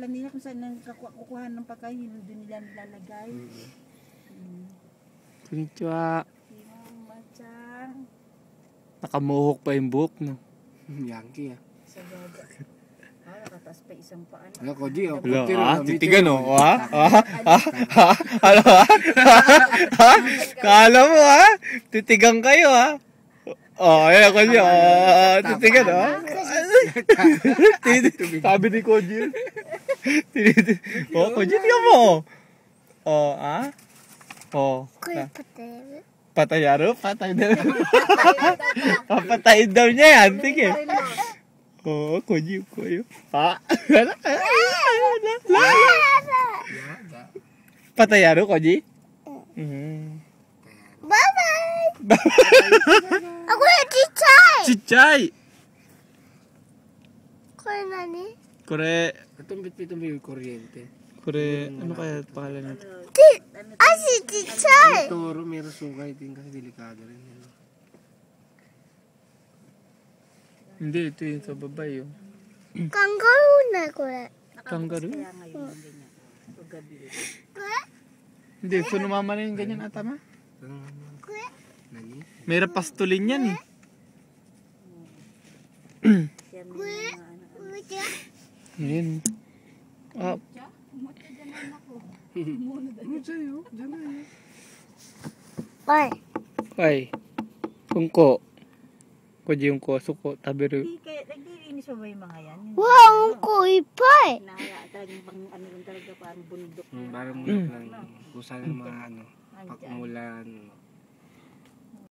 kanila kung saan kukuha ng pagkain, doon nila nilalagay. Konnichiwa. Macang. Nakamuhok pa yung buhok, no? Yankee ah. Sa gaga. Nakataas pa isang paan. Ano ko, G? Titigan, oh. Ano, Kala mo, Titigan kayo, ayan ako niya. Titigan, Sabi ni Koji. Koji, tiyan mo. Patayaru? Papatayin daw niya yan. Sige. Koji. Patayaru, Koji? Bye-bye! Ako yung chichay! Chichay! Kore nani? Kore... Itong may kuryente. Kore... Ano kaya pangalan nito? Asi chichay! Toro, meron sungay din kasi delikado rin. Hindi, ito yung sa babae. Kangaroo na kore. Kangaroo? Kaya ngayon yung ganyan. O gabi. Hindi, kung numama na yung ganyan ata ma? Nani? May rapastulin yan eh. Kaya may mga Ayan. Bye. Ay. Kungko. Koji yung ko. Suko. Tabiru. Naglilinis pa ba yung mga yan? Wow, ko ipay! Talagang pang ano lang talaga, parang bundok. Parang muna lang. Kung saan mga pagmulan.